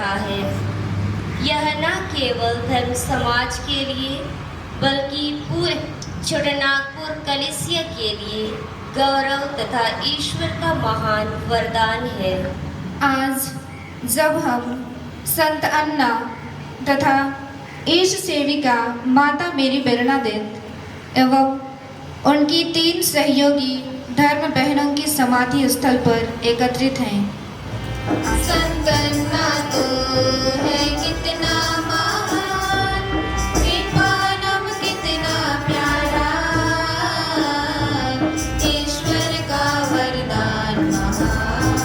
रहा है। यह न केवल धर्म समाज के लिए बल्कि पूरे छोटानागपुर कलीसिया के लिए गौरव तथा ईश्वर का महान वरदान है। आज जब हम संत अन्ना तथा ईश सेविका माता मेरी बेरनादेत एवं उनकी 3 सहयोगी धर्म बहनों की समाधि स्थल पर एकत्रित हैं। संत अन्ना तो है कितना महान, कृपानम कितना प्यारा, ईश्वर का वरदान महान।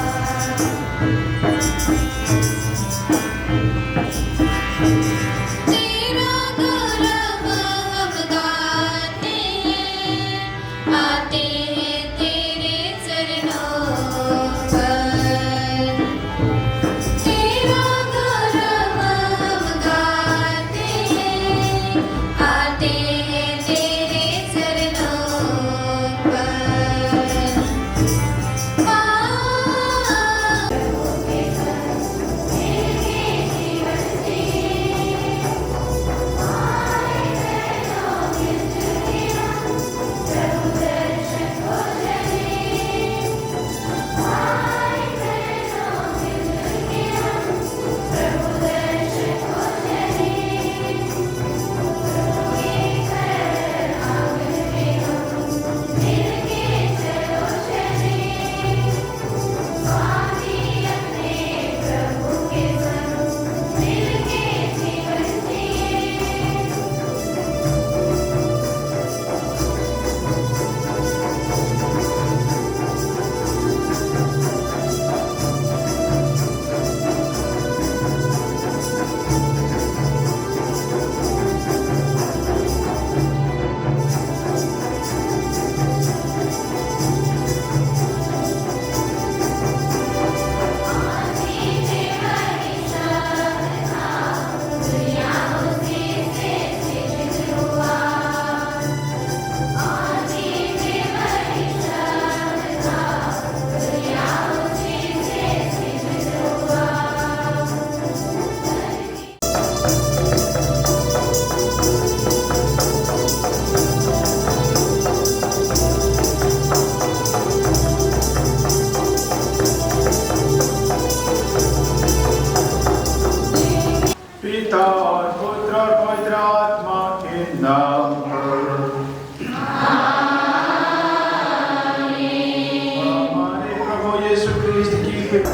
तेरा गौरव हम गाते हैं, आते हैं तेरे चरणों पर। तेरा गौरव हम गाते हैं, आते हैं तेरे चरणों पर। पिता और पुत्र और पवित्र आत्मा के नाम पर। हमारे प्रभु यीशु क्रिस्त की कृपा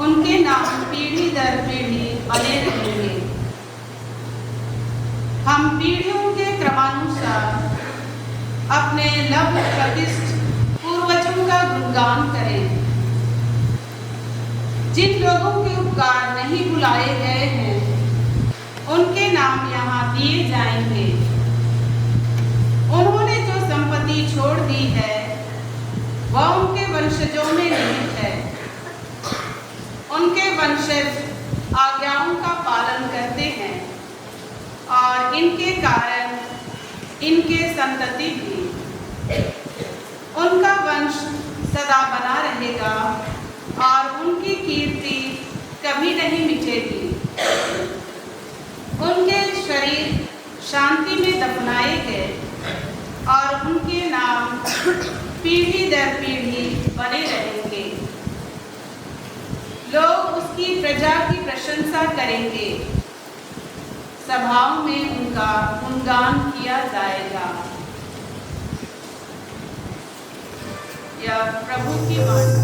उनके नाम पीढ़ी दर पीढ़ी बने रहेंगे। हम पीढ़ियों के क्रमानुसार अपने लव प्रतिष्ठ पूर्वजों का गुणगान करें। जिन लोगों के उपकार नहीं बुलाए गए हैं उनके नाम यहाँ दिए जाएंगे। उन्होंने जो संपत्ति छोड़ दी है वह उनके वंशजों में निहित है। उनके वंशज आज्ञाओं का पालन करते हैं और इनके कारण इनके संतति भी। उनका वंश सदा बना रहेगा और उनकी कीर्ति कभी नहीं मिटेगी। उनके शरीर शांति में दफनाए गए और उनके नाम पीढ़ी दर पीढ़ी बने रहेंगे। लोग उसकी प्रजा की प्रशंसा करेंगे। सभाओं में उनका गुणगान किया जाएगा। यह प्रभु की वाणी।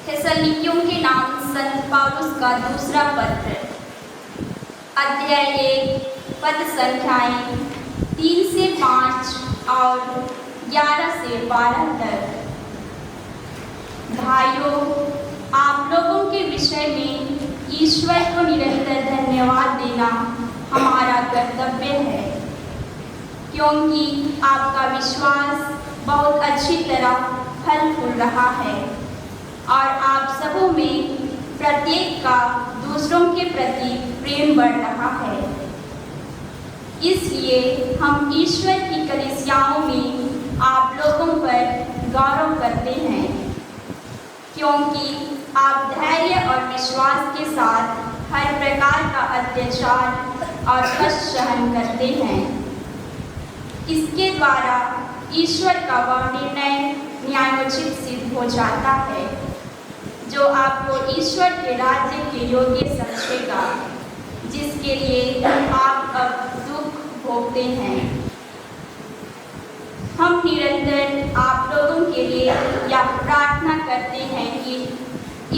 थिस्सलुनीकियों के नाम संत पौलुस का दूसरा पत्र, अध्याय 1 पद संख्याएं 3 से 5 और 11 से 12 तक। भाइयों, आप लोगों के विषय में ईश्वर को निरंतर धन्यवाद देना हमारा कर्तव्य है, क्योंकि आपका विश्वास बहुत अच्छी तरह फल फूल रहा है और आप सबों में प्रत्येक का दूसरों के प्रति प्रेम बढ़ रहा है। इसलिए हम ईश्वर की कलीसियाओं में आप लोगों पर गौरव करते हैं, क्योंकि आप धैर्य और विश्वास के साथ हर प्रकार का अत्याचार और कष्ट सहन करते हैं। इसके द्वारा ईश्वर का वह निर्णय न्यायोचित सिद्ध हो जाता है, जो आपको ईश्वर के राज्य के योग्य समझेगा, जिसके लिए आप अब दुख भोगते हैं। हम निरंतर आप लोगों के लिए यह प्रार्थना करते हैं कि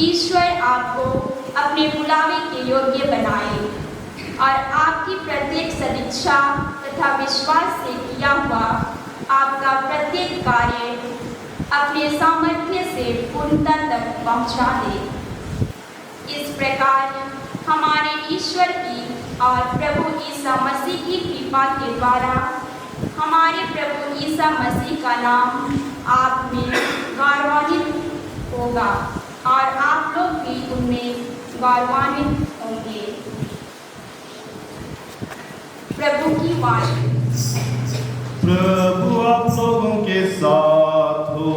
ईश्वर आपको अपने बुलावे के योग्य बनाए और आपकी प्रत्येक सदिच्छा तथा विश्वास से किया हुआ आपका प्रत्येक कार्य अपने सामर्थ्य से पूर्णता तक पहुंचा दे। इस प्रकार हमारे ईश्वर की और प्रभु ईसा मसीह की कृपा के द्वारा हमारे प्रभु ईसा मसीह का नाम आप में गौरवान्वित होगा और आप लोग भी उनमें गौरवान्वित होंगे। प्रभु की वाणी। प्रभु आप लोगों के साथ हो।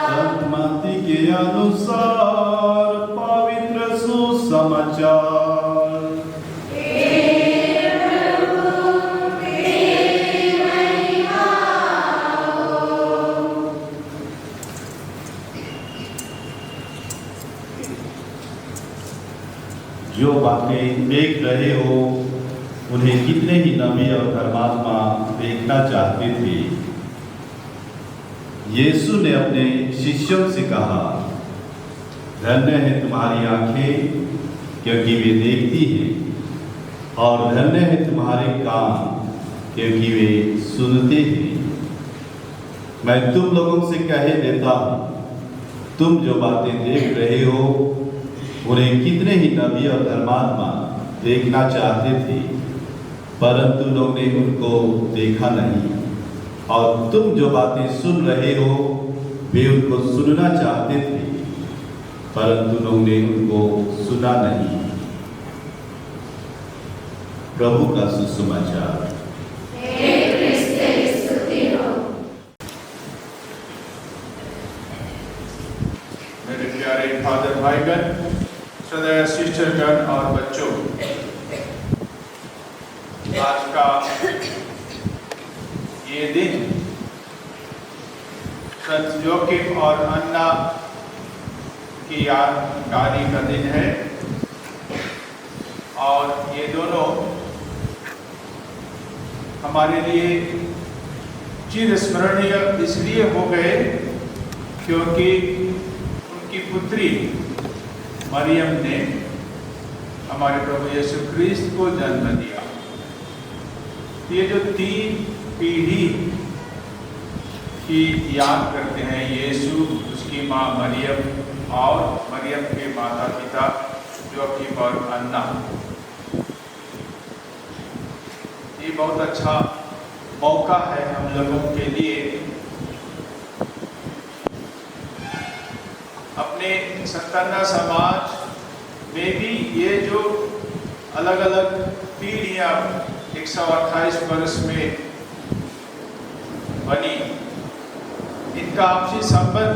संत मत्ती के अनुसार पवित्र सुसमाचार। जो बातें देख रहे हो उन्हें कितने ही नबी और धर्मात्मा देखना चाहते थे। यीशु ने अपने शिष्यों से कहा, धन्य है तुम्हारी आंखें क्योंकि वे देखती हैं, और धन्य है तुम्हारे कान क्योंकि वे सुनते हैं। मैं तुम लोगों से कह देता हूँ, तुम जो बातें देख रहे हो उन्हें कितने ही नबी और धर्मात्मा देखना चाहते थे, परंतु लोग ने उनको देखा नहीं। और तुम जो बातें सुन रहे हो वे उनको सुनना चाहते थे, परंतु लोग ने उनको सुना नहीं। प्रभु का सुसमाचार। मेरे प्यारे फादर भाईगण, सदैव सिस्टरगण और बच्चों, आज का ये दिन संत जोकिम और अन्ना की यादगारी का दिन है। और ये दोनों हमारे लिए चिरस्मरणीय इसलिए हो गए क्योंकि उनकी पुत्री मरियम ने हमारे प्रभु यीशु क्रिस्त को जन्म दिया। ये जो 3 पीढ़ी की याद करते हैं, यीशु, उसकी माँ मरियम और मरियम के माता पिता जोकिम और अन्ना, ये बहुत अच्छा मौका है हम लोगों के लिए अपने संत अन्ना समाज में भी ये जो अलग अलग पीढ़ियाँ 128 वर्ष में बनी, इनका आपसी संबंध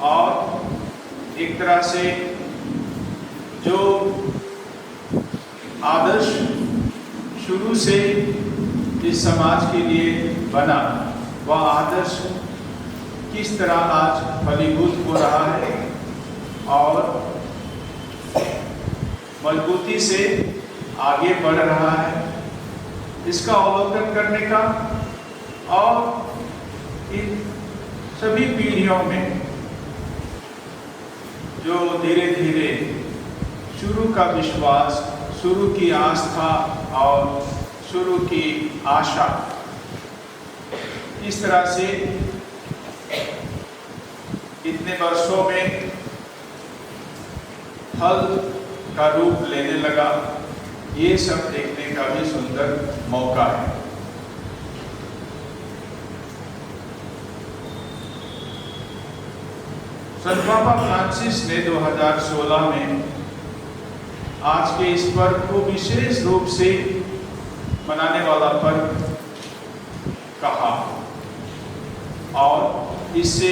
और एक तरह से जो आदर्श शुरू से इस समाज के लिए बना, वह आदर्श किस तरह आज फलीभूत हो रहा है और मजबूती से आगे बढ़ रहा है, इसका अवलोकन करने का और इन सभी पीढ़ियों में जो धीरे धीरे शुरू का विश्वास, शुरू की आस्था और शुरू की आशा इस तरह से इतने वर्षों में फल का रूप लेने लगा, ये सब देखने का भी सुंदर मौका है। संत पापा फ्रांसिस ने 2016 में आज के इस पर्व को विशेष रूप से मनाने वाला पर्व कहा और इससे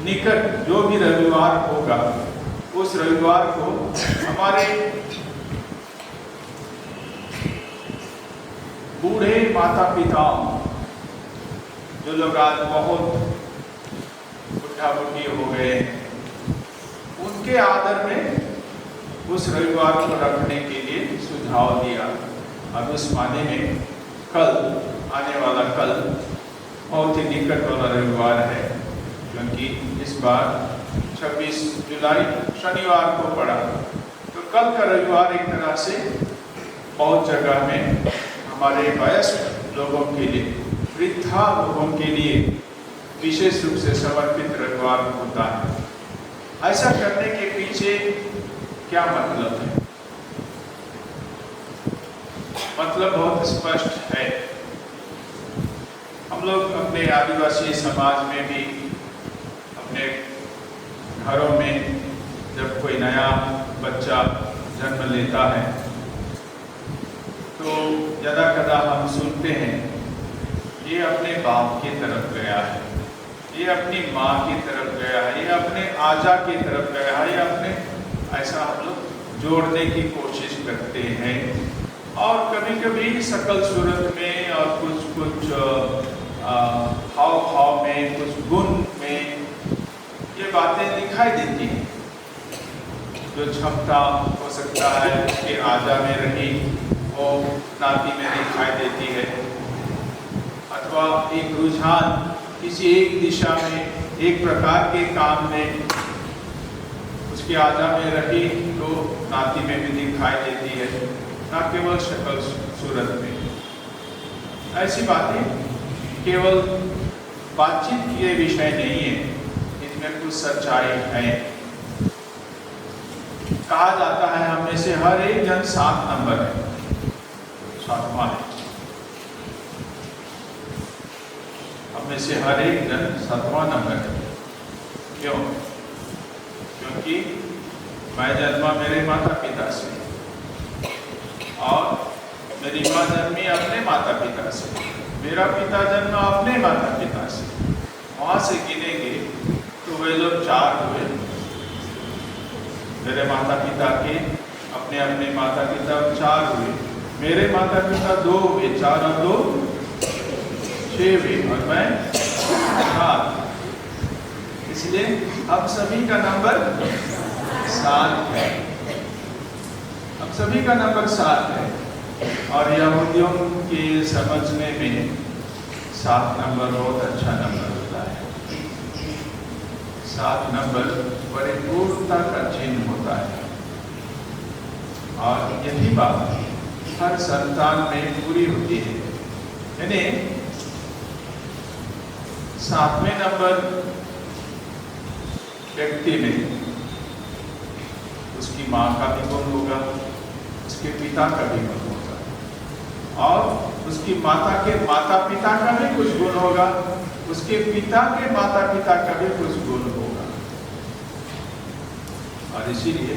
निकट जो भी रविवार होगा उस रविवार को हमारे बूढ़े माता पिताओं, जो लोग आज बहुत बुढ़ा बुढ़ी हो गए, उनके आदर में उस रविवार को रखने के लिए सुझाव दिया। अब उस माने में कल आने वाला कल बहुत ही निकट वाला रविवार है, क्योंकि इस बार 26 जुलाई शनिवार को पड़ा, तो कल का रविवार एक तरह से बहुत जगह में हमारे वयस्क लोगों के लिए, वृद्धा लोगों के लिए विशेष रूप से समर्पित रविवार होता है। ऐसा करने के पीछे क्या मतलब है? मतलब बहुत स्पष्ट है। हम लोग अपने आदिवासी समाज में भी अपने घरों में जब कोई नया बच्चा जन्म लेता है तो यदा कदा हम सुनते हैं ये अपने बाप की तरफ गया है, ये अपनी माँ की तरफ गया है, ये अपने आजा की तरफ गया है, ये अपने, ऐसा हम लोग जोड़ने की कोशिश करते हैं। और कभी कभी शकल सूरत में और कुछ हाव भाव में, कुछ गुण में ये बातें दिखाई देती हैं। जो क्षमता हो सकता है उसके आजा में रही वो नाती में दिखाई देती है, अथवा एक रुझान किसी एक दिशा में एक प्रकार के काम में उसके आजा में रही तो नाती में भी दिखाई देती है, न केवल शक्ल सूरत में। ऐसी बातें केवल बातचीत के विषय नहीं है, इनमें कुछ सच्चाई है। कहा जाता है हम में से हर एक जन 7 नंबर है, 7वां है। हम में से हर एक जन 7वां नंबर है। क्यों? क्योंकि मैं जन्मा मेरे माता पिता से और मेरी माँ जन्मी अपने माता पिता से, मेरा पिता जन्मा अपने माता पिता से। वहाँ से गिनेंगे तो वे लोग 4 हुए। मेरे माता पिता के अपने अपने माता पिता 4 हुए, मेरे माता पिता 2 हुए, 4 और 2 6 हुए और मैं 7। इसलिए हम सभी का नंबर 7 है। हम सभी का नंबर 7 है और यहूदियों के समझने में 7 नंबर बहुत अच्छा नंबर होता है। 7 नंबर परिपूर्णता का चिन्ह होता है और यही बात हर संतान में पूरी होती है। यानी 7वें नंबर व्यक्ति में उसकी माँ का भी गुण होगा, उसके पिता का भी गुण होगा और उसकी माता के माता पिता का भी कुछ गुण होगा, उसके पिता के माता पिता का भी कुछ गुण होगा। और इसीलिए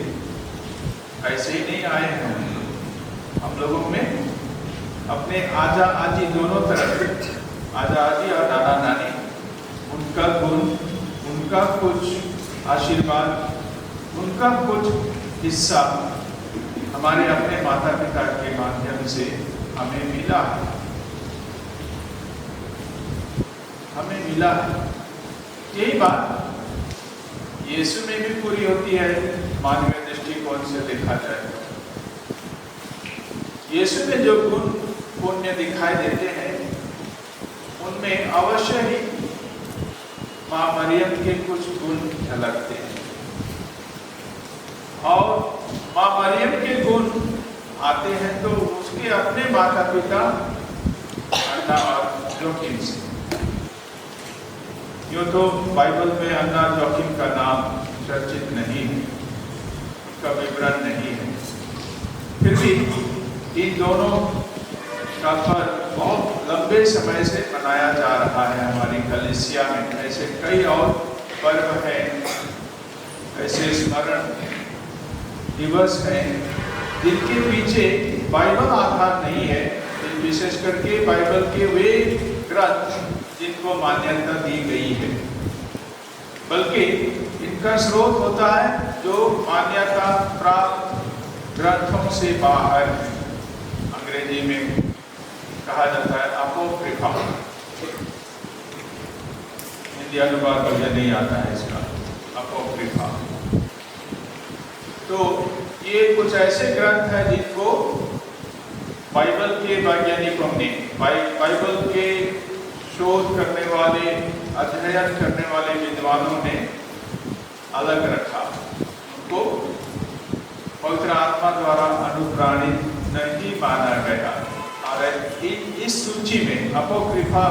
ऐसे ही नहीं आए हैं हम लोगों में अपने आजा आजी दोनों तरफ, आजा आजी और नाना नानी, उनका गुण, उनका कुछ आशीर्वाद, उनका कुछ हिस्सा हमारे अपने माता पिता के माध्यम से हमें मिला है, हमें मिला है। यही बात यीशु में भी पूरी होती है मानवीय दृष्टिकोण से देखा जाए। यीशु में जो गुण पुण्य दिखाई देते हैं उनमें अवश्य ही माँ मरियम के कुछ गुण झलकते हैं और माँ मरियम के गुण आते हैं तो उसके अपने माता पिता अन्ना और जोखिम से। यूँ तो बाइबल में अन्ना जोखिम का नाम चर्चित नहीं है, उसका विवरण नहीं है, फिर भी इन दोनों का पर्व बहुत लंबे समय से मनाया जा रहा है हमारी कलीसिया में। ऐसे कई और पर्व हैं, ऐसे स्मरण दिवस हैं जिनके पीछे बाइबल आधार नहीं है, विशेष करके बाइबल के वे ग्रंथ जिनको मान्यता दी गई है, बल्कि इनका स्रोत होता है जो मान्यता प्राप्त ग्रंथों से बाहर है। अंग्रेजी में कहा जाता है अपोक्रिफा, हिंदी अनुवाद मुझे नहीं आता है इसका, अपोक्रिफा। तो ये कुछ ऐसे ग्रंथ हैं जिनको बाइबल के वैज्ञानिकों ने, बाइबल के शोध करने वाले, अध्ययन करने वाले विद्वानों ने अलग रखा। उनको पवित्र आत्मा द्वारा अनुप्राणित नहीं माना गया। और इस सूची में, अपोक्रिफा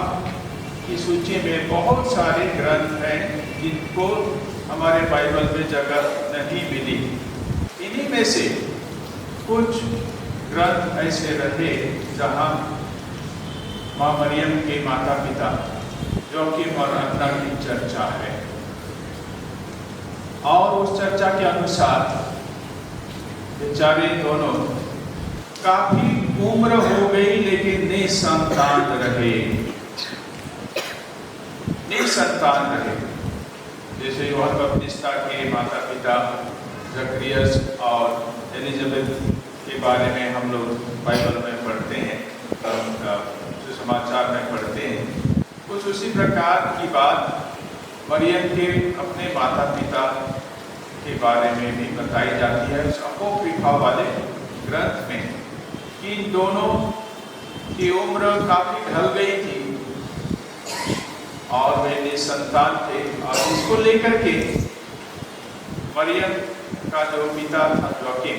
की सूची में बहुत सारे ग्रंथ हैं जिनको हमारे बाइबल में जगह नहीं मिली। इन्हीं में से कुछ ग्रंथ ऐसे रहे जहाँ माँ मरियम के माता पिता जोखिम और अन्ना की चर्चा है और उस चर्चा के अनुसार बेचारे दोनों काफी उम्र हो गई लेकिन निसंतान रहे, निसंतान रहे। जैसे यूहन्ना बपतिस्ता के माता पिता जकरियस और एलिजाबेथ के बारे में हम लोग बाइबल में पढ़ते हैं, सुसमाचार में पढ़ते हैं। कुछ उसी प्रकार की बात मरियम के अपने माता पिता के बारे में भी बताई जाती है उस अपोक्रिफा वाले ग्रंथ में कि इन दोनों की उम्र काफी ढल गई थी और वे निसंतान थे। और इसको लेकर के मरियम का जो पिता था जोकिम,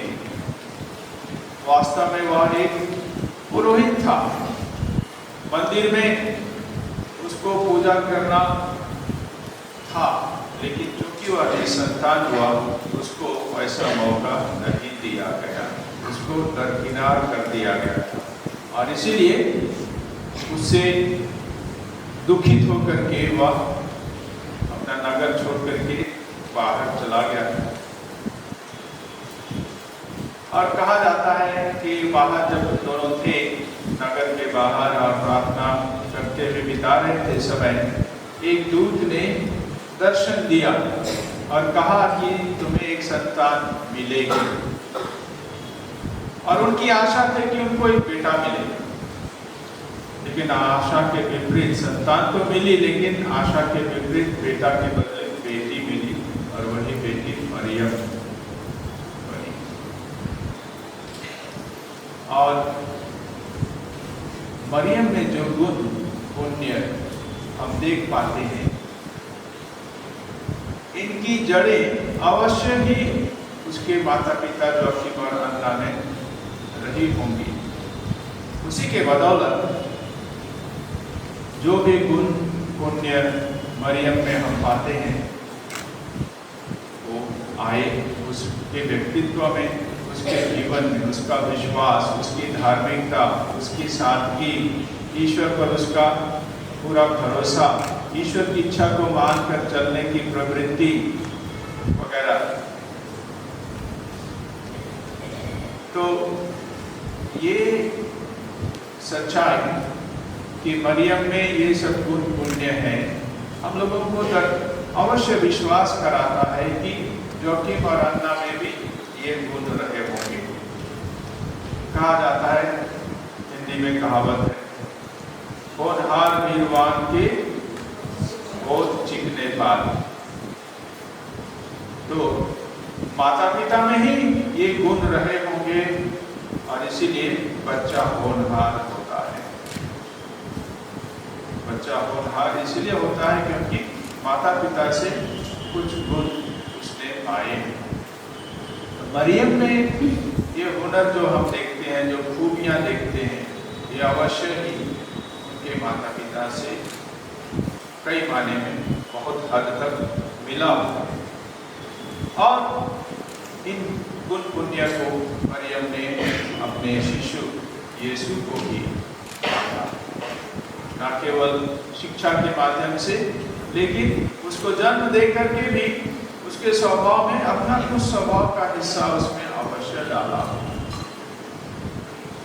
वास्तव में वह एक पुरोहित था। मंदिर में उसको पूजा करना था, लेकिन चूंकि वह निसंतान हुआ उसको ऐसा मौका नहीं दिया गया, उसको दरकिनार कर दिया गया था। और इसीलिए उससे दुखित होकर के वह अपना नगर छोड़ करके बाहर चला गया। और कहा जाता है कि बाहर जब दोनों थे नगर के बाहर और प्रार्थना करते हुए बिता रहे थे समय, एक दूत ने दर्शन दिया और कहा कि तुम्हें एक संतान मिलेगी। और उनकी आशा थी कि उनको एक बेटा मिले, लेकिन आशा के विपरीत संतान तो मिली, लेकिन आशा के विपरीत बेटा के बदले बेटी मिली, और वही बेटी मरियम बनी। और मरियम में जो गुण पुण्य हम देख पाते हैं, इनकी जड़ें अवश्य ही उसके माता पिता जोकिम और अन्ना ने रही होंगी। उसी के बदौलत जो भी गुण पुण्य मरियम में हम पाते हैं वो आए उसके व्यक्तित्व में, उसके जीवन में, उसका विश्वास, उसकी धार्मिकता, उसकी सादगी, ईश्वर पर उसका पूरा भरोसा, ईश्वर की इच्छा को मानकर चलने की प्रवृत्ति वगैरह। तो ये सच्चाई कि मरियम में ये सब गुण पुण्य है, हम लोगों को अवश्य विश्वास कराता है कि जोकिम और अन्ना में भी ये गुण रहे होंगे। कहा जाता है, हिंदी में कहावत है, होनहार वीरवान के बहुत चिकने बाल। तो माता पिता में ही ये गुण रहे होंगे और इसीलिए बच्चा होनहार होता है। बच्चा होनहार इसलिए होता है क्योंकि माता पिता से कुछ गुण उसने पाए। तो मरियम में ये हुनर जो हम देखते हैं, जो खूबियां देखते हैं, ये अवश्य ही उनके माता पिता से कई मायने में बहुत हद तक मिला हुआ। और इन गुण पुण्य को मरियम ने अपने शिशु यीशु को भी पाया, न केवल शिक्षा के माध्यम से, लेकिन उसको जन्म दे करके भी उसके स्वभाव में अपना कुछ स्वभाव का हिस्सा उसमें अवश्य डाला।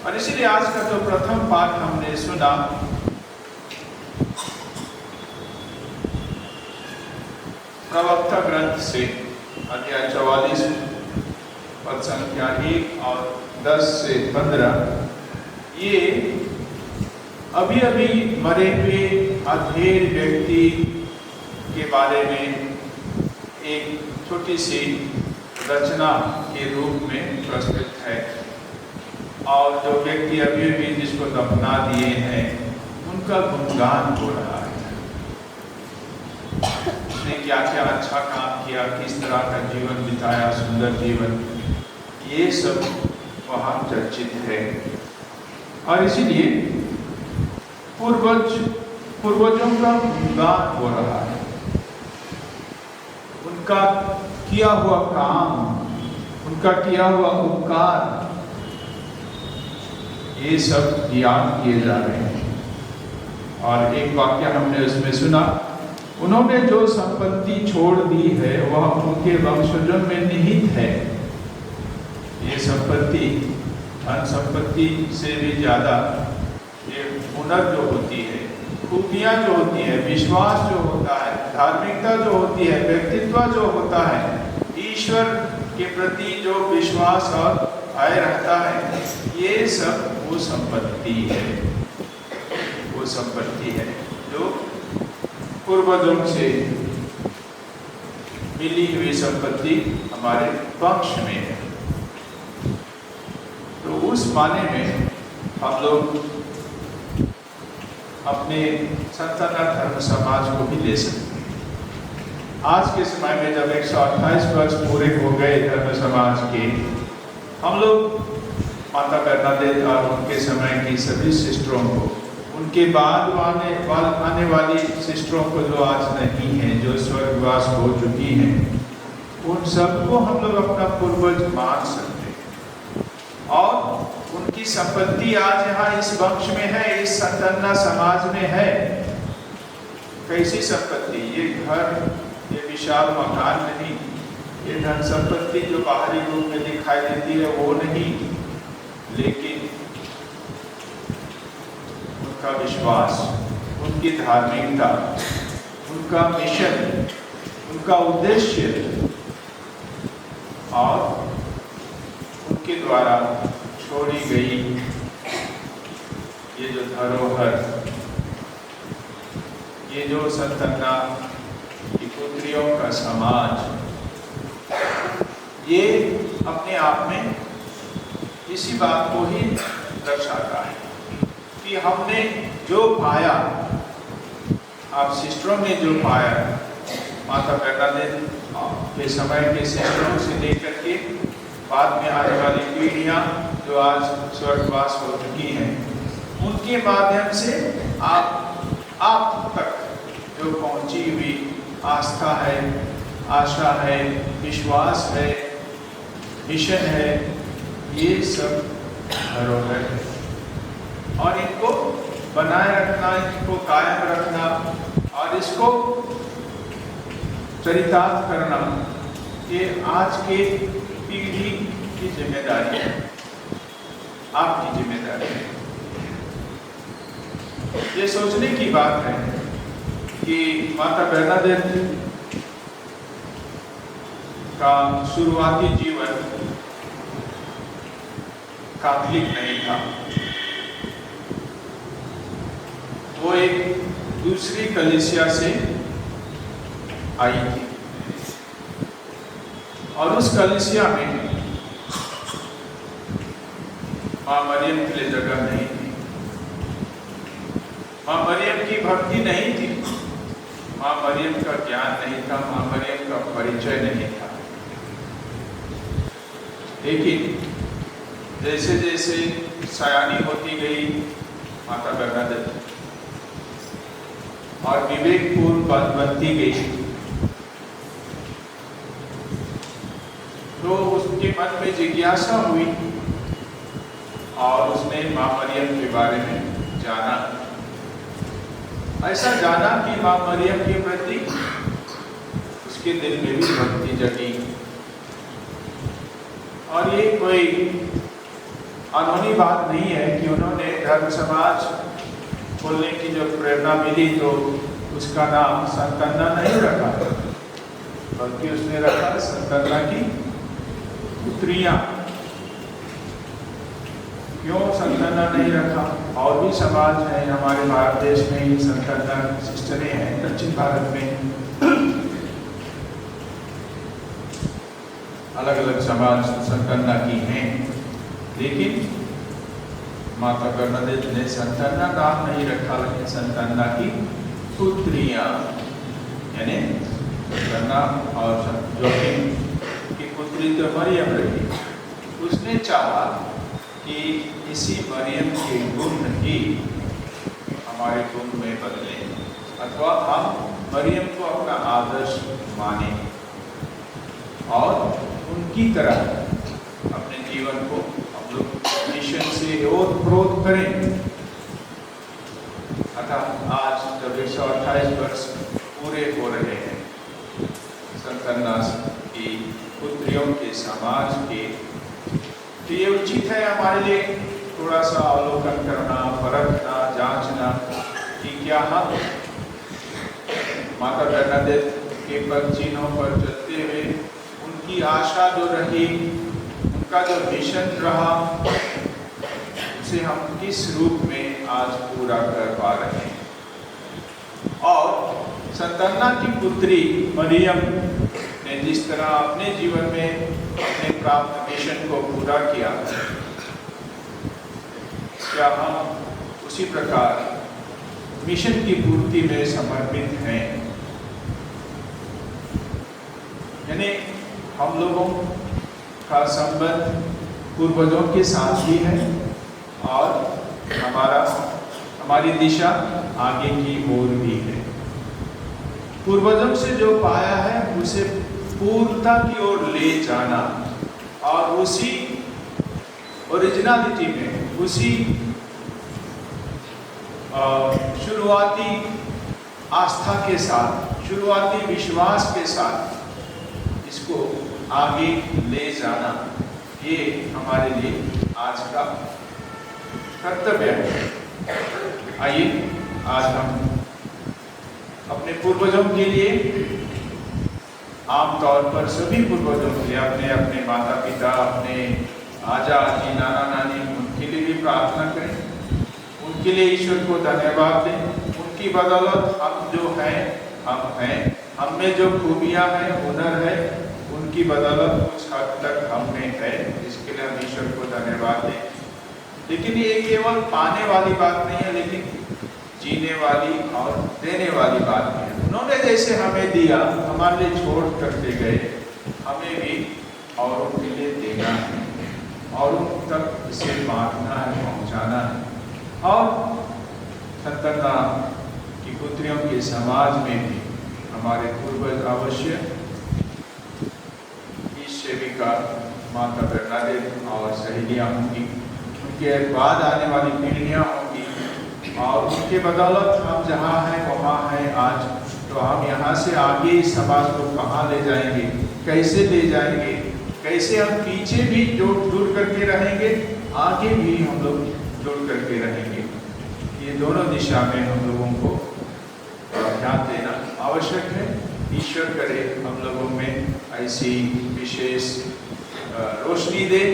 और इसीलिए आज का जो प्रथम पाठ हमने सुना, प्रवक्ता ग्रंथ से अध्याय 44 पद संख्या 1 और 10 से 15, ये अभी अभी मरे हुए अधेड़ व्यक्ति के बारे में एक छोटी सी रचना के रूप में प्रस्तुत है। और जो व्यक्ति अभी अभी जिसको दफना दिए हैं, उनका गुणगान हो रहा है। उसने क्या क्या अच्छा काम किया, किस तरह का जीवन बिताया, सुंदर जीवन, ये सब वहाँ चर्चित है। और इसीलिए पूर्वजों का गुणगान हो रहा है, उनका किया हुआ काम, उनका किया हुआ उपकार, ये सब याद किए जा रहे हैं। और एक वाक्य हमने उसमें सुना, उन्होंने जो संपत्ति छोड़ दी है वह उनके वंशजों में निहित है। ये संपत्ति धन संपत्ति से भी ज्यादा ये हुनर जो होती है, खूबियां जो होती है, विश्वास जो होता है, धार्मिकता जो होती है, व्यक्तित्व जो होता है, ईश्वर के प्रति जो विश्वास और भय रहता है, ये सब वो संपत्ति है। वो संपत्ति है जो पूर्वजों से मिली हुई संपत्ति हमारे पक्ष में है। तो उस माने में हम लोग अपने सनातन धर्म समाज को भी ले सकते हैं। आज के समय में जब 128 वर्ष पूरे हो गए धर्म समाज के, हम लोग माता बरनाडेथ और उनके समय की सभी सिस्टरों को, उनके बाद आने वाली सिस्टरों को जो आज नहीं हैं, जो स्वर्गवास हो चुकी हैं, उन सबको हम लोग अपना पूर्वज मान सकते हैं। और उनकी संपत्ति आज यहाँ इस वंश में है, इस सनातन समाज में है। कैसी संपत्ति? ये घर, ये विशाल मकान नहीं, ये धन संपत्ति जो बाहरी रूप में दिखाई देती है वो नहीं, लेकिन उनका विश्वास, उनकी धार्मिकता, उनका मिशन, उनका उद्देश्य और उनके द्वारा छोड़ी गई ये जो धरोहर, ये जो सनातन की पुत्रियों का समाज, ये अपने आप में इसी बात को ही दर्शाता है कि हमने जो पाया, आप सिस्टरों ने जो पाया, माता बरनाडेथ के समय के सिस्टरों से लेकर के बाद में आने वाली पीढ़ियां जो आज स्वर्गवास हो चुकी हैं, उनके माध्यम से आप तक जो पहुंची हुई आस्था है, आशा है, विश्वास है, मिशन है, ये सब धरोहर है। और इनको बनाए रखना, इनको कायम रखना और इसको चरितार्थ करना, ये आज के पीढ़ी की जिम्मेदारी है, आपकी जिम्मेदारी है। ये सोचने की बात है कि माता बरनाडेथ का शुरुआती जीवन कैथोलिक नहीं था। वो एक दूसरी कलीसिया से आई थी और उस कलीसिया में माँ मरियम के लिए जगह नहीं थी, माँ मरियम की भक्ति नहीं थी, माँ मरियम का ज्ञान नहीं था, माँ मरियम का परिचय नहीं था। लेकिन जैसे जैसे सयानी होती गई माता बरनाडेथ और विवेकपूर्ण बनती गई, तो उसके मन में जिज्ञासा हुई और उसने माँ मरियम के बारे में जाना। ऐसा जाना कि माँ मरियम के प्रति उसके दिल में भी भक्ति जगी। और ये कोई अनहोनी बात नहीं है कि उन्होंने धर्म समाज खोलने की जो प्रेरणा मिली तो उसका नाम सनातन नहीं रखा, बल्कि उसने रखा सनातन की पुत्रियां। क्यों सनातन नहीं रखा? और भी समाज है हमारे भारत देश में, ही सनातन सिस्टरें हैं दक्षिण भारत में, अलग अलग समाज सनातन की हैं, लेकिन माता बरनाडेथ ने सनातन नाम नहीं रखा, लेकिन सनातन की पुत्रियां, यानी सनातन और जोखिम की पुत्री तो मरियम रही। उसने चाहा कि इसी मरियम के गुण ही हमारे गुण में बदले, अथवा हम मरियम को अपना आदर्श माने और उनकी तरह अपने जीवन को हम लोग मिशन से ओतप्रोत करें। अतः आज जब 128 वर्ष पूरे हो रहे हैं सनातन की पुत्रियों के समाज के, तो ये उचित है हमारे लिए थोड़ा सा अवलोकन करना, परखना, जांचना कि क्या हम माता बरनाडेथ के पद चिन्हों पर चलते हुए उनकी आशा जो रही, उनका जो मिशन रहा, उसे हम किस रूप में आज पूरा कर पा रहे हैं। और सनातन की पुत्री मरियम ने जिस तरह अपने जीवन में अपने प्राप्त मिशन को पूरा किया, क्या हम उसी प्रकार मिशन की पूर्ति में समर्पित हैं? यानी हम लोगों का संबंध पूर्वजों के साथ ही है और हमारी दिशा आगे की ओर भी है। पूर्वजों से जो पाया है उसे पूर्णता की ओर ले जाना और उसी ओरिजिनलिटी में, उसी शुरुआती आस्था के साथ, शुरुआती विश्वास के साथ इसको आगे ले जाना, ये हमारे लिए आज का कर्तव्य है। आइए आज हम अपने पूर्वजों के लिए, आमतौर पर सभी पूर्वजों के लिए, अपने अपने माता पिता, अपने आजा आजी, नाना नानी, उनके लिए भी प्रार्थना करें, उनके लिए ईश्वर को धन्यवाद दें। उनकी बदौलत हम जो हैं, हम हैं, हम में जो खूबियाँ हैं, हुनर है, उनकी बदौलत कुछ हद तक हम में है, इसके लिए हम ईश्वर को धन्यवाद दें। लेकिन ये केवल पाने वाली बात नहीं है, लेकिन जीने वाली और देने वाली बात भी है। उन्होंने जैसे हमें दिया, हमारे लिए छोड़ करके गए, हमें भी और उनके लिए देना है और उन तक इसे बांटना है, पहुंचाना है। और सतन्ना की पुत्रियों के समाज में भी हमारे पूर्वज अवश्य इस सेविका माता बरनाडेट और सहेलियाँ होंगी, उनके बाद आने वाली पीढ़ियाँ होंगी और उनके बदौलत हम जहाँ हैं वहाँ हैं आज। तो हम यहाँ से आगे इस समाज को कहाँ ले जाएंगे, कैसे ले जाएंगे, कैसे हम पीछे भी जुड़ करके रहेंगे, आगे भी हम लोग जुड़ करके रहेंगे। ये दोनों दिशा में हम लोगों को ध्यान देना आवश्यक है। ईश्वर करे हम लोगों में ऐसी विशेष रोशनी दे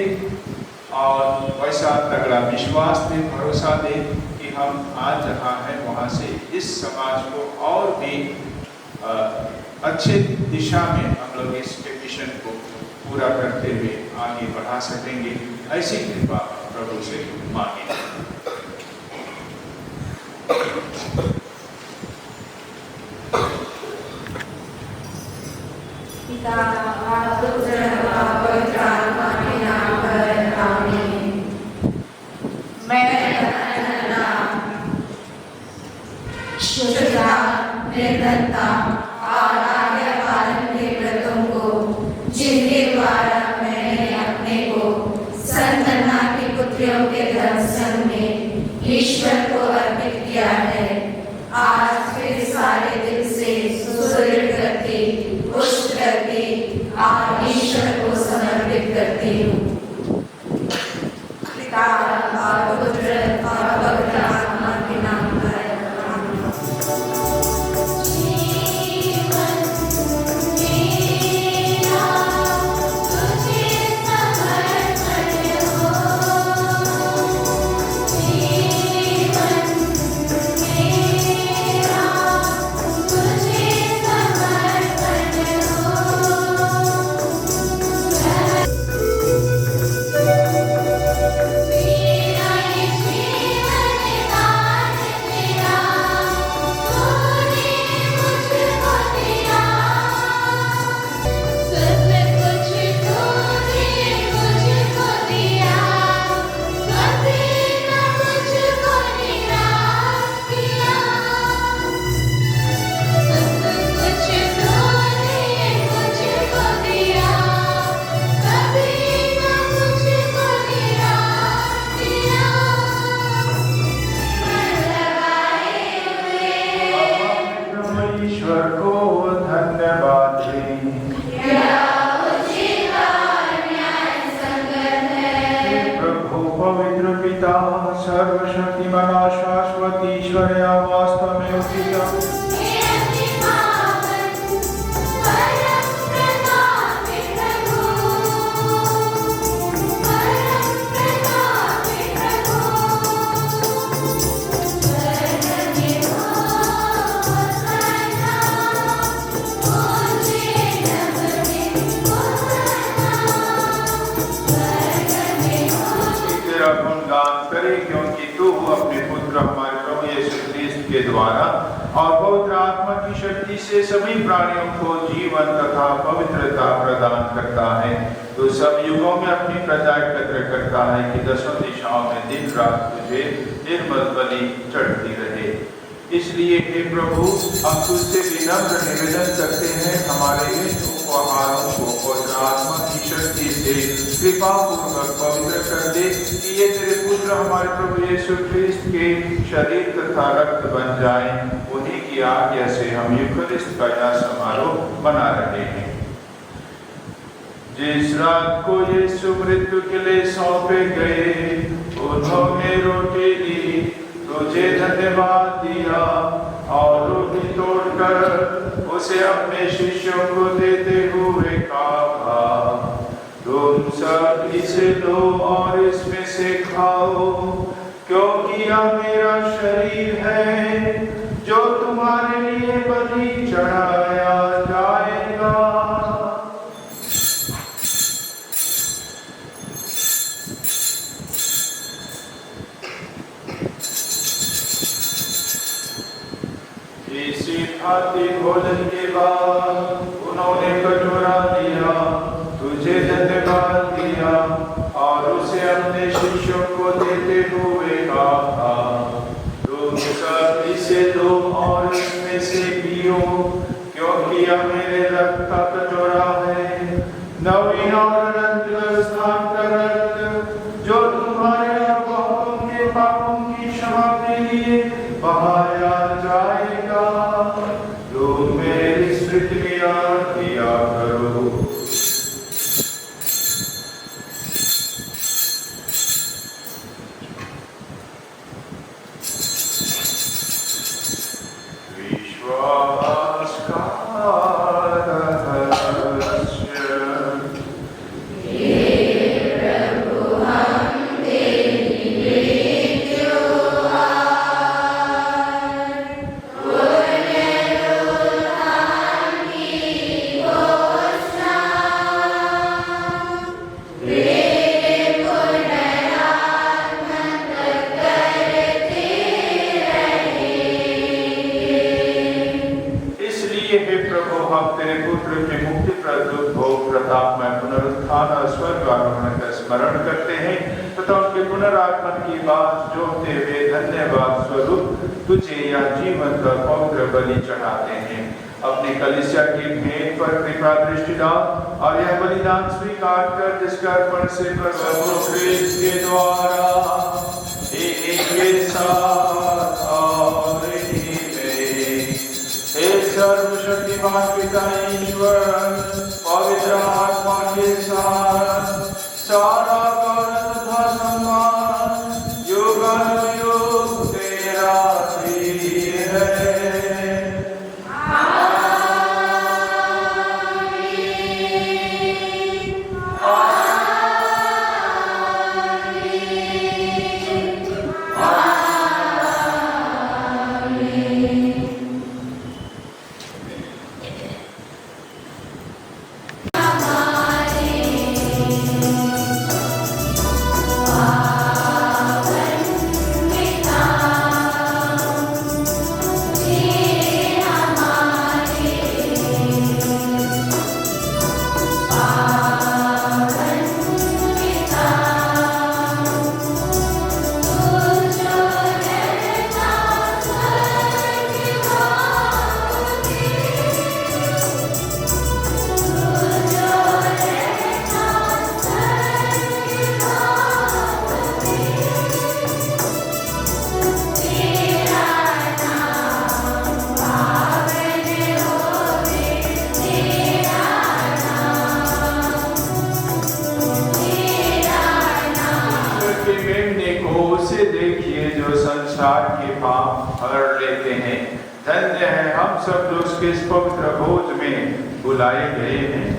और वैसा तगड़ा विश्वास दे, भरोसा दे कि हम आज जहाँ हैं वहाँ से इस समाज को और भी अच्छे दिशा में हम लोग इसके मिशन को पूरा करते हुए आगे बढ़ा सकेंगे। ऐसी कृपा प्रभु से मांगे। शुद्धता, निर्धनता और आज्ञा पालन के व्रतों को, जिनके द्वारा मैंने अपने को संतना की पुत्रियों के धर्म संघ में ईश्वर को अर्पित किया है, आज फिर सारे दिल से सुदृढ़ करके, पुष्ट करके और ईश्वर को समर्पित करती हूँ। पिता और पुत्र और पवित्र आत्मा के नाम पर सर्वशक्तिमान शाश्वत ईश्वर वास्तव में उचित Amen. द्वारा और पवित्र आत्मा की शक्ति से सभी प्राणियों को जीवन तथा पवित्रता प्रदान करता है, तो सब युगों में अपनी प्रजा एकत्र करता है कि दसों दिशाओं में दिन रात तुझे निर्मल बलि चढ़ती रहे। इसलिए हे प्रभु, हम तुझसे विनम्र निवेदन करते हैं, हमारे इन उपहारों को पवित्र आत्मा की शक्ति से कृपा पूर्वक पवित्र कर दे कि ये तेरे पुत्र हमारे प्रभु यीशु ख्रिस्त के शरीर तथा रक्त बन जाएं। उन्हीं की आज्ञा से हम यूखरिस्ट का यह समारोह मना रहे हैं। जिस रात को यीशु मृत्यु के लिए सौंपे गए, उन्होंने रोटी ली, तुझे धन्यवाद दिया और रोटी तोड़कर उसे अपने शिष्यों को देते हुए कहा, तुम सब इसे लो और इसमें से खाओ, क्योंकि यह मेरा शरीर है जो तुम्हारे लिए बलि चढ़ाया जाएगा। इसी भांति भोजन के बाद उन्होंने कटोरा लिया, तुझे धन्यवाद दिया और उसे अपने शिष्यों को देते हुए कहा, तुम सब इसे लो और इसमें से पियो, क्योंकि यह मेरे रक्त का कटोरा है, नवीन और अनंत स्थान का रक्त, जो तुम्हारे और बहुतों के पापों की क्षमा के लिए बहाया जाएगा। तुम मेरी स्मृतियां किया करो। विश्वास का स्मरण करते हैं तथा उनके पुनरागमन की बात जोड़ते हुए धन्यवाद स्वरूप तुझे यह जीवन का पवित्र बलि चढ़ाते हैं। अपनी कलीसिया की भेंट पर कृपा दृष्टि डाल और यह बलिदान स्वीकार कर, जिसका अर्पण से प्रभु ख्रिस्त के द्वारा एक के साथ और हे सर्वशक्तिमान पिता ईश्वर, पवित्र आत्मा के साथ सारा गौरव तथा सम्मान युगानुयुग तेरा ही है। धन्य है हम सब जो उसके इस पवित्र भोज में बुलाए गए हैं।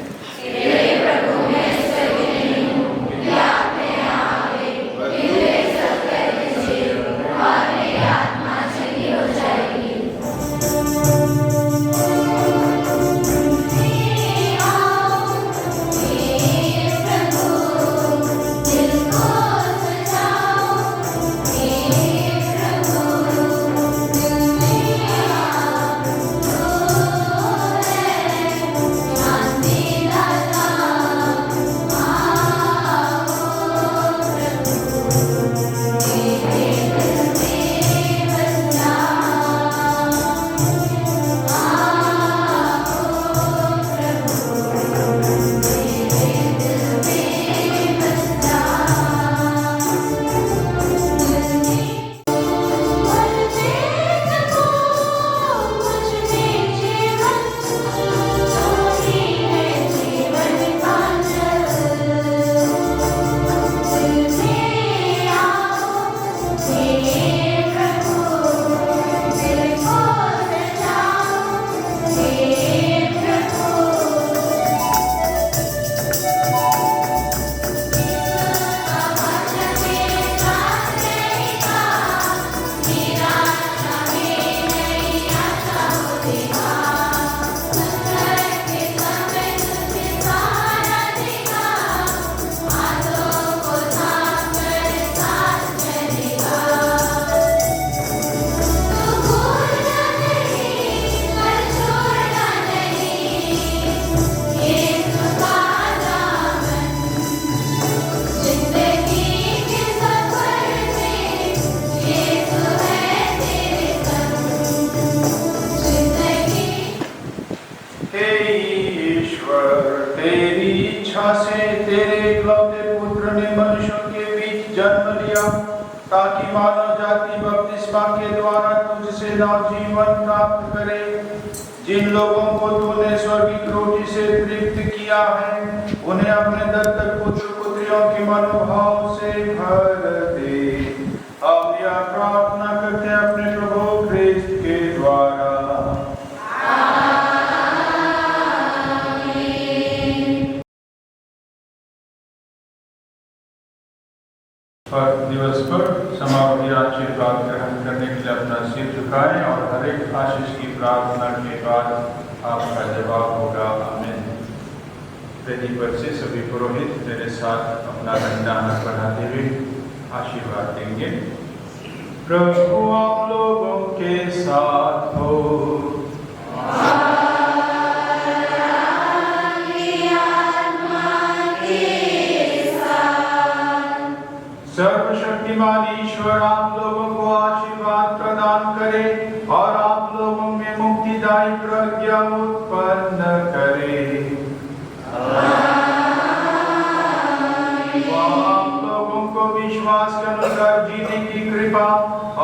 तेरे इकलौते पुत्र ने मनुष्यों के बीच जन्म लिया ताकि मानव जाति बपतिस्मा के द्वारा तुझसे नवजीवन प्राप्त करे। जिन लोगों को तूने स्वर्गीय रोटी से तृप्त किया है उन्हें अपने दत्तक पुत्र पुत्रियों के मनोभाव से भर दे। हम यह प्रार्थना करते हैं अपने प्रभु ख्रिस्त के द्वारा। दिवस पर समारोही आशीर्वाद ग्रहण करने के लिए अपना सिर झुकाएं और हर एक आशीष की प्रार्थना के बाद आपका जवाब होगा आमीन। वेदी पर से सभी पुरोहित मेरे साथ अपना दंडा हाथ बढ़ाते हुए आशीर्वाद देंगे। प्रभु आप लोगों के साथ हो। सर्वशक्तिमान ईश्वर आप लोगों को आशीर्वाद प्रदान करे और आप लोगों में मुक्तिदायी प्रज्ञा उत्पन्न करे। आप लोगों को विश्वास के अनुसार जीने की कृपा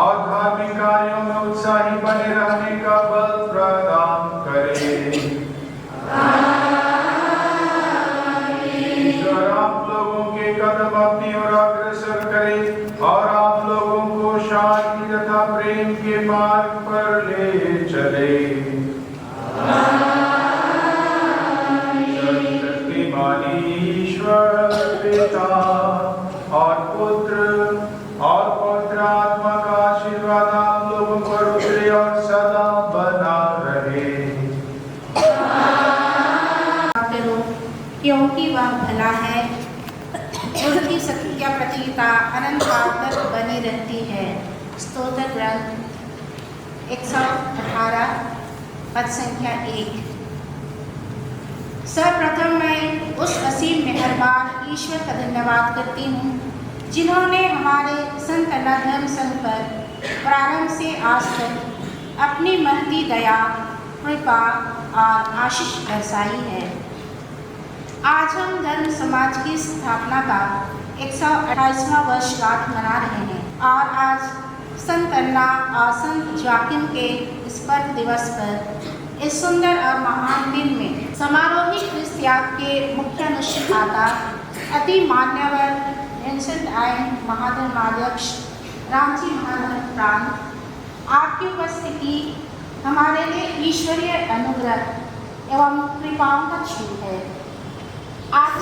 और धार्मिक कार्यों में उत्साही बने रहने का बल प्रदान करे। ईश्वर आप लोगों के कदम अपनी ओर अग्रसर करे और आप लोगों को शांति तथा प्रेम के मार्ग पर ले चले। शक्तिमान ईश्वर पिता और पुत्र आत्मा का आशीर्वाद आप लोगों पर उतरे और सदा बना रहे। क्योंकि वह भला है, उसकी सत्य प्रतिज्ञा अनंत काल तक बनी रहती है। स्तोत्र ग्रंथ 118 पद संख्या 1। सर्वप्रथम मैं उस असीम मेहरबान ईश्वर का धन्यवाद करती हूँ जिन्होंने हमारे संत अन्ना धर्म संघ पर प्रारंभ से आज तक अपनी महती दया, कृपा और आशीष बरसाई है। आज हम धर्म समाज की स्थापना का 128वां वर्षगांठ मना रहे हैं और आज संत अन्ना और संत जोआकिम के स्पर्श दिवस पर इस सुंदर और महान दिन में समारोही ख्रिस्त याग के मुख्य अनुष्ठाता अति मान्यवर विंसेंट आयन महाधर्माध्यक्ष रामजी महाधर्म प्रांत, आपकी उपस्थिति हमारे लिए ईश्वरीय अनुग्रह एवं कृपाओं का छूट है। आज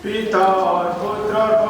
पिता और पुत्र और